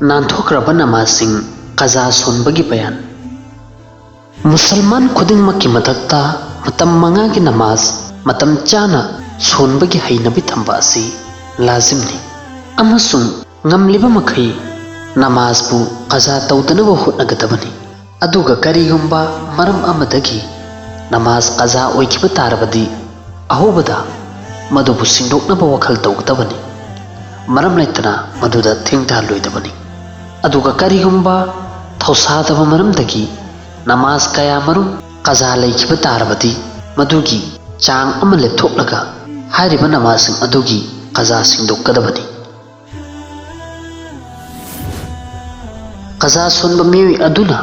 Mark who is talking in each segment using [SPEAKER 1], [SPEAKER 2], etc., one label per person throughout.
[SPEAKER 1] नांथोख्रबा नमाजसिंग कजा सोनबगी बयान मुसलमान खुदिंगमक्की मथक्ता मतम मंगागी नमाज मतम चाना सोनबगी हैनबी थंबा असि लाजिमनी अमसुंग ngamliba makai namaz bu qaza tawdana hotnagadabani aduga karigumba maram amadagi namaz qaza oikiba tarabadi ahobada madubu singdoknaba wakhal tawgdabani maram laitana maduda thingda loidabani aduga karigumba thausadaba maramdagi namaz kaya marum qaza laikiba tarabadi madugi chang ama lepthoklaga hariba namazing adugi qaza singdokadabani qaza sonba miwi aduna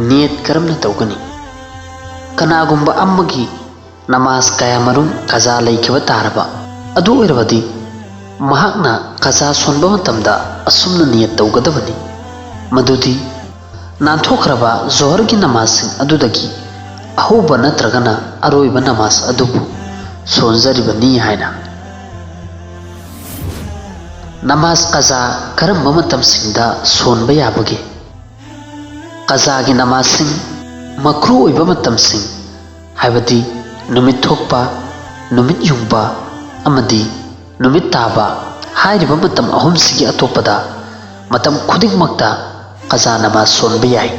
[SPEAKER 1] niyat karamna tawgani kanagumba ammagi namaz kaya marum qaza laikiba taraba adu irwadi mahakna qaza sonba matamda asumna niyat tawgadabani madudi nanthokraba zohargi namazing adudagi ahuba natragana aroiba namaz adubu sonjaribani haina namaz qaza karamba matamsingda sonba yabage qaza gi namazing makru oiba matamsing haibadi numit thokpa numit yungba amadi numit taba hairiba matam ahum sigi atopada matam khuding makta qaza namaz sonba yai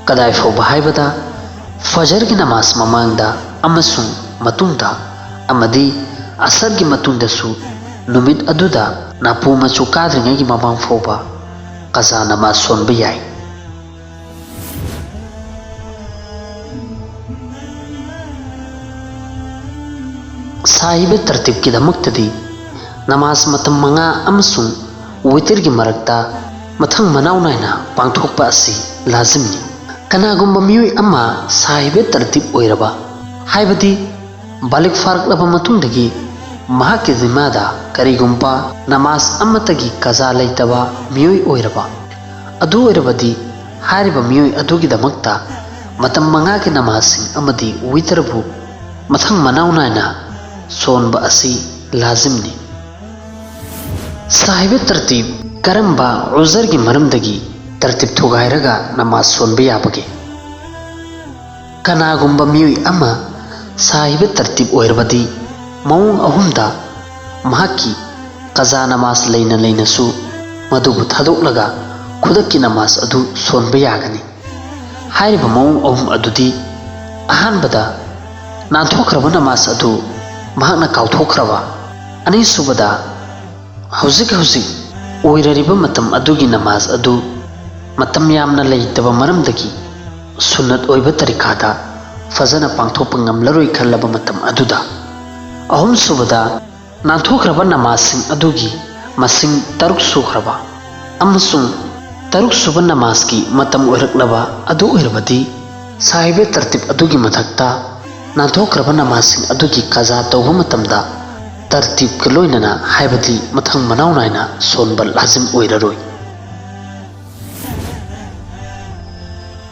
[SPEAKER 1] kadai foba haibada fajr gi namaz mamangda amasung matungda amadi asar gi matungda su numit aduda napu machu kadringai gi mamang foba qaza namaz sonba yai साहिबे तरतीब की दमक्तदी नमाज मतम मंगा अमसुंग वितर की मरकता मथंग मनाव नायना पांगथोकपा असि लाजिमनी कनागुम्बा मियोय अमा साहिबे तरतीब ओइरबा हाइबदी बालिक फारकलबा मतुंगदगी महाके जिम्मादा करिगुम्बा नमाज अमतगी कजा लैतबा मियोय ओइरबा अदु ओइरबदी हारिबा मियोय अदुगी दमक्ता मतम मंगा के नमाजसिंग अमदी वितरबु मथंग मनाव नायना सोनबा असि लाजिमनी साहिबे तरतीब करंबा उजर की मरमदगी तरतीब थुगायरगा नमाज सोनबा याबगे कनागुम्बा मियोय अमा साहिबे तरतीब ओइरबदी मौंग अहुमदा महाकी कजा नमाज लेना लेनसु मदुबु थादोक्लगा खुदक्की नमाज अदु सोनबा यागनी हारिबा मौंग अहुम अदुदी अहानबदा नांथोख्रबा नमाज अदु महाकना काउथोख्रबा अनीसुबदा हौजिक ओइररिबा मतम अदुगी नमाज अदु मतम यामना लेतबा मरमदगी सुन्नत ओइबा तरीकादा फजना पांगथोकपा ngamlaroi खल्लबा मतम अदुदा अहुम सुबदा नांथोख्रबा नमाजसिंग अदुगी मसिंग तरुक सुख्रबा अमसुंग तरुक सुबा नमाज की मतम ओइरक्लबा अदु ओइरबदी साहिबे तरतीब अदुगी मथक्ता नांथोख्रबा नमाजसिंग अदुगी कजा तौबा मतमदा तरतीब के लोइनना हाइबदी मथंग मनाव नायना सोनबा लाजिम ओइररोय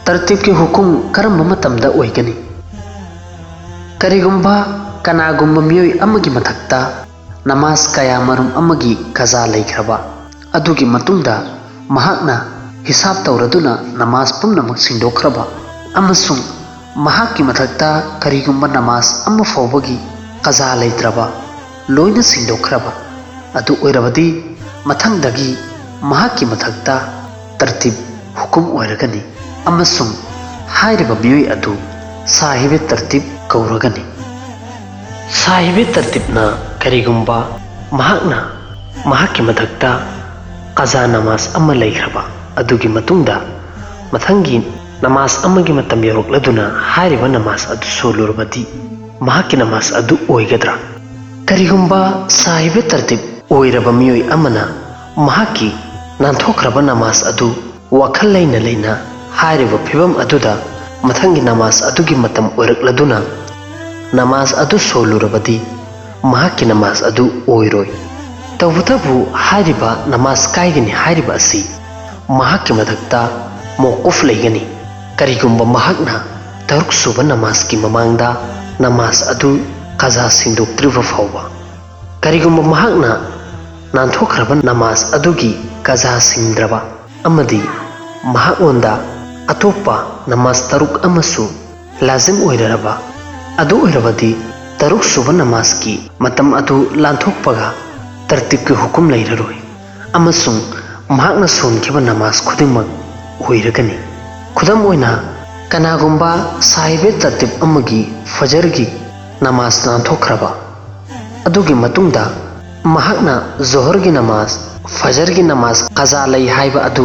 [SPEAKER 1] तरतीब के हुकुम करम मतमदा ओइगनी करिगुम्बा कनागुम्बा मियोय अमगी मथक्ता नमाज कया मरुम अमगी कजा लैख्रबा अदुगी मतुंगदा महाकना हिसाब तौरदुना नमाज पुनमक सिंदोख्रबा अमसुंग महाकी मथक्ता करिगुम्बा नमाज अम्म फौबगी कजा लैत्रबा लोइना सिंदोख्रबा अदु ओइरबदी मथंगदगी महाकी मथक्ता तरतीब हुकुम ओइरगनी अमसुंग हाइरबा मियोय अदु साहिबे तरतीब कौरगनी साहिबे तरतीबना करिगुम्बा महाकना महाकी मथक्ता कजा नमाज अम्म लैख्रबा अदुगी मतुंगदा मथंगी नमाज अमगी मतम यौरक्लदुना हारिबा नमाज अदु सोलुरबदी महाकी नमाज अदु ओइगद्रा करिगुम्बा साहिबे तरतीब ओइरबा मियोय अमना महाकी नांथोख्रबा नमाज अदु वखल लैना लैना हारिबा फिबम अदुदा मथंगी नमाज अदुगी मतम ओइरक्लदुना नमाज अदु सोलुरबदी महाकी नमाज अदु ओइरोय तवतबु हारिबा नमाज कायगनी हारिबा असि महाकी मथक्ता मौकुफ लैगनी करिगुम्बा महाकना तरुक सुबा नमाज की ममांगदा नमाज अदु कजा सिंदोक्त्रिबा फावबा करिगुम्बा महाकना नांथोख्रबा नमाज अदुगी कजा सिंद्रबा अमदी महाओंदा अतोपा नमाज तरुक अमसु लाजिम ओइरबा अदु ओइरबदी तरुक सुब नमाज की मतम अदु लांथोकपगा तरतीब के हुकुम लैररोय अमसुंग महाकना सोनखिबा नमाज खुदिमक ओइरगनी खुदम ओइना कनागुंबा साहिबे तरतीब अमगी फजर की नमाज लांथोखरबा अदुगी मतुंगदा महाकना जोहर की नमाज फजर की नमाज कजा लई हाइबा अदु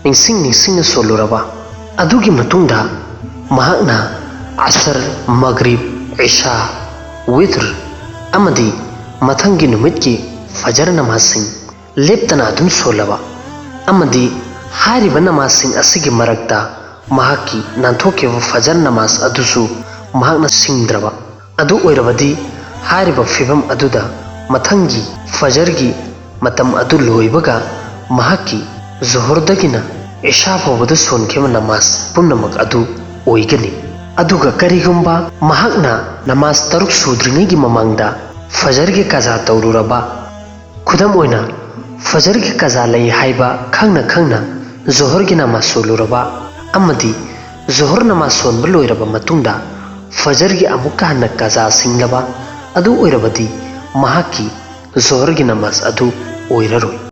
[SPEAKER 1] निंसिंग सोलुरबा अदुगी मतुंगदा महाकना असर मगरिब इशा वित्र अमदी मथंगी नुमित की फजर नमाज लेप्तना अदुम सोलबा अमदी हारिबा नमाज असिगी मरक्ता महाकी नांथोकेबा फजर नमाज अदुसु महाकना सिंद्रबा अदु ओइरबदी हारिबा फिबम अदुदा मथंगी फजर की मतम अदु लोइबगा महाकी जोहरदगिना इशा फावबद सोनखेबा नमाज पुनमक अदु ओइगनी अदुगा करिगुंबा महाकना नमाज तरुक सुद्रिंगी ममांगदा फजर के कजा तौरुरबा खुदम ओइना फजर के कजा लई हाइबा खंगना जोहर की नमाज सोलुरबा अमदी जोहर नमाज सोनबा लोइरबा मतुंगदा फजर की अमुक्का हन्ना कजा सिंगलबा अदु ओइरबदी महाकी जोहर की नमाज अदु ओइररोय।